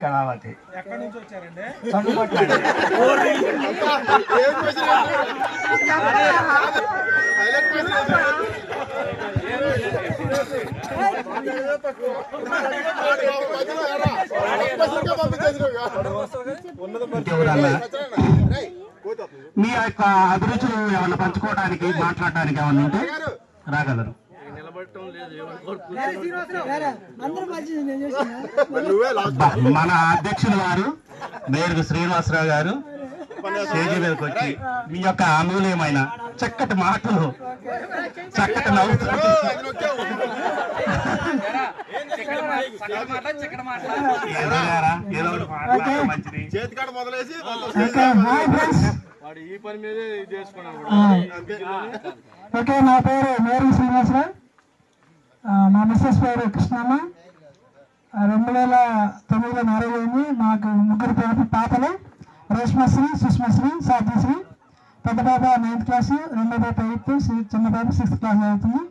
కళావతి. ఎక్కడి నుంచి వచ్చారండి? మీ యొక్క అభిరుచులు ఏమన్నా పంచుకోవడానికి మాట్లాడడానికి ఏమన్నా ఉంటే రాగలరు. మన అధ్యక్షులు వారు మేరుగు శ్రీనివాసరావు గారు స్టేజీ మీదకి వచ్చి మీ యొక్క అమూల్యమైన చక్కటి మాటలు చక్కటి నవ్వుతూ ఓకే, నా పేరు మేరుగు శ్రీనివాసరావు, మా మిస్సెస్ పేరు కృష్ణమ్మ. 2009లో మ్యారేజ్ అయింది. మాకు ముగ్గురు పాపలు, రేష్మశ్రీ, సుష్మశ్రీ, సాధ్యశ్రీ. పెద్ద పాప 9th క్లాసు, రెండో పాప 8th, చిన్న పాప 6th క్లాస్ చదువుతుంది.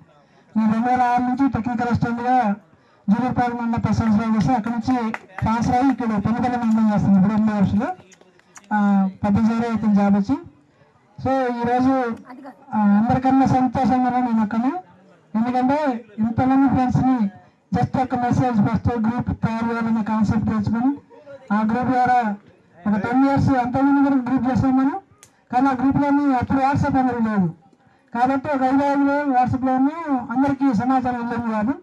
నేను 2006 నుంచి టెక్నికల్ అసిస్టెంట్గా జూనియర్ పార్క్ మండలం ప్రశాంతరావు చేసి అక్కడి నుంచి ట్రాన్స్ఫర్ అయ్యి ఇక్కడ పెనుగొండ మండలం చేస్తుంది. ఇప్పుడు 8 વર્ષలో 18 అవుతుంది జాబ్ వచ్చి. సో ఈరోజు అందరికన్నా సంతోషంగా నేను అక్కడ, ఎందుకంటే ఇంతమంది ఫ్రెండ్స్ని జస్ట్ ఒక మెసేజ్ ఫస్ట్ గ్రూప్ తయారు చేయాలన్న కాన్సెప్ట్ తెచ్చుకొని ఆ గ్రూప్ ద్వారా ఒక 10 years అంతమంది కూడా గ్రూప్ చేస్తాం మనం. కానీ ఆ గ్రూప్లోని అప్పుడు వాట్సాప్ అనేది లేదు కాబట్టి ఒక 5 వాట్సాప్లోనే అందరికీ సమాచారం వెళ్ళింది కాదు.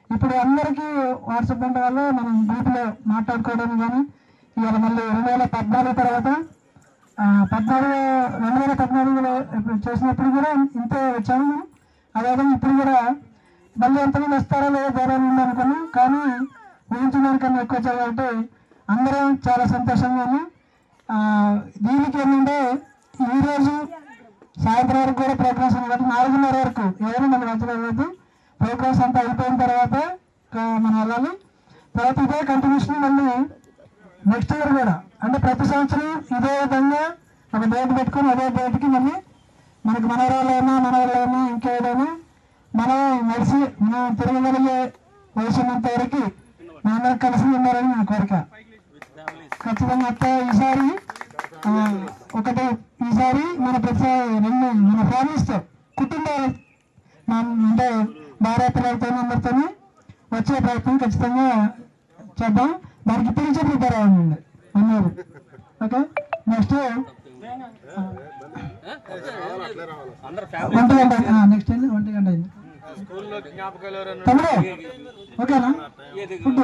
ఇప్పుడు అందరికీ వాట్సాప్ ఉండడం వల్ల మనం గ్రూప్లో మాట్లాడుకోవడం కానీ ఇవాళ మళ్ళీ 2014 తర్వాత 2014లో చేసినప్పుడు కూడా ఇంతే వచ్చాము మనం. అదేవిధంగా ఇప్పుడు కూడా మళ్ళీ ఎంతమంది వస్తారో లేదో దూరం ఉందనుకున్నాం, కానీ ఊహించడానికన్నా ఎక్కువ వచ్చారు కాబట్టి అందరం చాలా సంతోషంగా ఉన్నాం. దీనికి ఏంటంటే ఈరోజు సాయంత్రం వరకు కూడా ప్రోగ్రామ్స్ ఉన్నాయి కాబట్టి 4:30 వరకు ఎవరు మన మధ్యలో ప్రోగ్రామ్స్ అంతా అయిపోయిన తర్వాత మనం వెళ్ళాలి. తర్వాత ఇదే కంటిన్యూషన్ మళ్ళీ నెక్స్ట్ ఇయర్ కూడా, అంటే ప్రతి సంవత్సరం ఇదే విధంగా ఒక డేట్ పెట్టుకొని అదే డేట్కి మళ్ళీ మనకు మనవరాలైనా మనవాళ్ళైనా ఇంకేదైనా మనం నడిచి మనం తిరగగలిగే వయసున్నంత వరకు మనందరం కలిసి ఉండాలని నా కోరిక. ఖచ్చితంగా ఈసారి మన మన ఫ్యామిలీస్తో కుటుంబాలు అంటే భార్య పిల్లలతో అందరితో వచ్చే ప్రయత్నం ఖచ్చితంగా చేద్దాం. దానికి ఇప్పుడు నుంచి ప్రిపేర్ అవ్వండి అన్నారు. ఓకే, నెక్స్ట్ 1 గంట, నెక్స్ట్ 1 గంట అయింది తమ్ముడు. ఓకేనా, ఫుడ్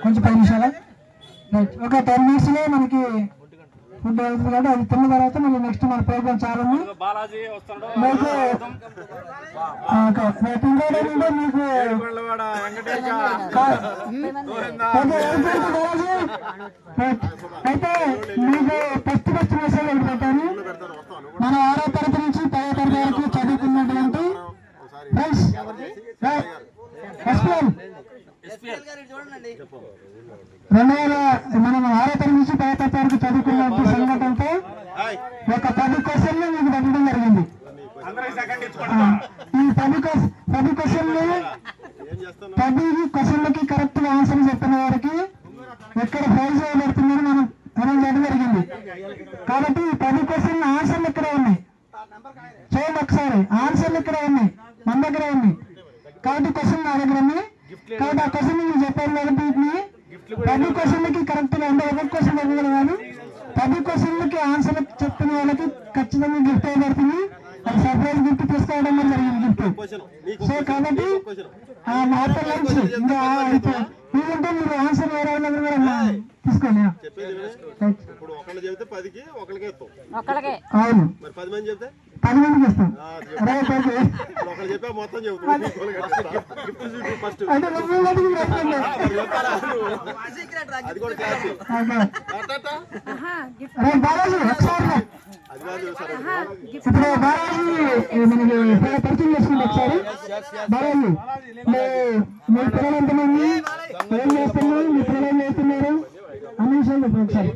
కొంచెం 10 నిమిషాలు రైట్. ఒక 10 minutesలో మనకి ఫుడ్ అవుతుంది కాబట్టి అది తిన్న తర్వాత మళ్ళీ నెక్స్ట్ మన ప్రోగ్రామ్ చాలా ఉంది. మీకు ఇంకోటేంటంటే మీకు అయితే మీకు ఫస్ట్ మెసేజ్ ఒకటి పెట్టాను. మన 6వ తరగతి నుంచి 10వ తరగతి వరకు చదువుకున్నటువంటి ఫ్రెండ్స్ మనం 6వ తరగతి నుంచి 10వ తరగతి వరకు చదువుకున్న సంఘటనతో ఒక 10 క్వశ్చన్లు మీకు పెట్టడం జరిగింది. ఈ 10 క్వశ్చన్లకి కరెక్ట్ గా ఆన్సర్ చెప్పిన వారికి ఎక్కడ ప్రైజ్ పెడుతుందని మనం అనౌన్స్ చేయడం జరిగింది. కాబట్టి ఈ 10 క్వశ్చన్ల ఆన్సర్లు ఇక్కడే ఉన్నాయి. చూడండి ఒకసారి, ఆన్సర్లు ఇక్కడే ఉన్నాయి, మన దగ్గర ఉన్నాయి. కాబట్టి క్వశ్చన్ నా దగ్గర ఉన్నాయి. కాబట్టి ఆ క్వశ్చన్ నేను చెప్పాను కాబట్టి 10 క్వశ్చన్లకి కరెక్ట్ గా అంటే 1 క్వశ్చన్ అడగగలరు కానీ 10 క్వశ్చన్లకి ఆన్సర్ చెప్పిన వాళ్ళకి ఖచ్చితంగా గిఫ్ట్ అయిపోతుంది. అది సర్ప్రైజ్ గిఫ్ట్ తీసుకోవడం వల్ల జరిగింది గిఫ్ట్. సో కాబట్టి మాటర్ లంచ్ ఇంకా మీరంటే మీరు ఆన్సర్ వేరే వాళ్ళందరూ కూడా తీసుకోండి. అవును, 10 మందికి ఇస్తాం. బాలాజీ ఒకసారి ఇప్పుడు బాలాజీ మనకి పరిచయం చేస్తుంది. ఒకసారి బాలాజీ, మీ పిల్లలు ఎంతమంది, ఏం చేస్తున్నారు, మీ పిల్లలు ఏం చేస్తున్నారు అన్ని విషయాలు చెప్పండి ఒకసారి.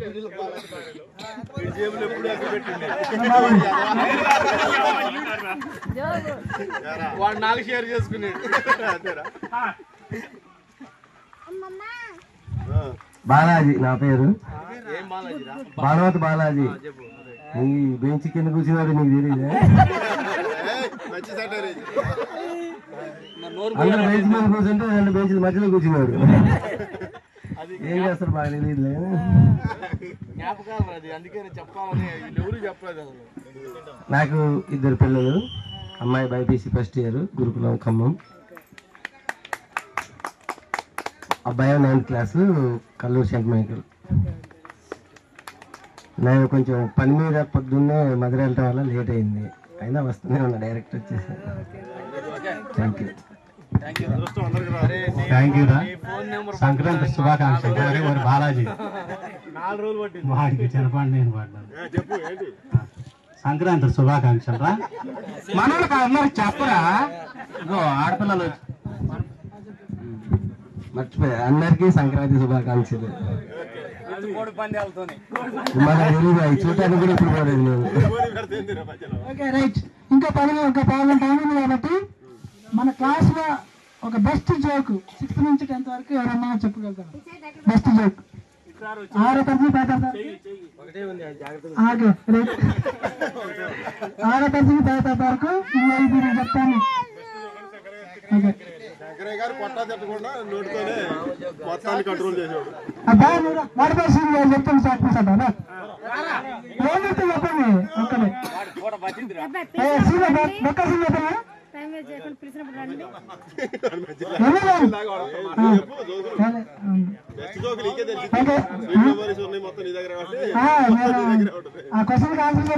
వాడు 4 షేర్ చేసుకున్నాడు. బాలాజీ నా పేరు, ఏం బాలాజీరా? భానుమతి బాలాజీ. చెప్పు. ఈ బెంచ్ కింద కూర్చున్నాడు, నీకు తెలియదే? మరి నోరు అందరు బెంచ్ మీద కూర్చుంటే 2 బెంచ్ల మధ్యలో కూర్చున్నాడు. ఏం చేస్తారు బాగా తెలియదు. జ్ఞాపకాలు అది, అందుకే నేను చెప్పాలని వీళ్ళు ఎవరు చెప్పలేదు అసలు. నాకు 2 పిల్లలు. అమ్మాయి బైపీసీ ఫస్ట్ ఇయర్, గురుకులం ఖమ్మం. అబ్బాయి 9th class, Kalluru cent Michael. నేను కొంచెం పని మీద పొద్దున్నే మధుర వెళ్ళటం వల్ల లేట్ అయింది, అయినా వస్తూనే ఉన్నా, డైరెక్ట్ వచ్చేసాను. Thank you. థ్యాంక్ యూ రా. నీ ఫోన్ నెంబర్ సంక్రాంతి శుభాకాంక్షలు. మరి బాలాజీ 4 రోజులు పట్టింది. వాడికి చిన్నపాడు నేను పడ్డాను. సంక్రాంతి శుభాకాంక్షలు రా. మనోళ్ళకి అందరికి చెప్పరా, ఇగో ఆడపిల్లలు మర్చిపోయా. అందరికీ సంక్రాంతి శుభాకాంక్షలు. కోడి పందాలతోనే మన తెలియదు, అవి చూడటానికి కూడా ఇప్పుడు పోలేదు నేను. Okay right. ఇంకా 10 టైం ఉంది కాబట్టి మన క్లాస్లో ఒక బెస్ట్ జోక్ 6th నుంచి 10th వరకు ఎవరన్నా చెప్పగలుగుతారు? బెస్ట్ జోక్ 6వ తరగతి 10వ తరగతి. ఒకటే ఉంది, అది జాగ్రత్తగా. Okay right. 6వ తరగతి 10వ తరగతి వరకు ఇది నేను చెప్తాను. ఓకే అబ్బా వాడిపై సీన్ చెప్తాను సార్. కూర్చోండి ఏం చెప్తే చెప్పండి. ఒక్కడే పూట పట్టిందిరా. సీన్ ఒక్క సీన్ చెప్పండి. ఆ క్వశ్చన్ ఆన్సర్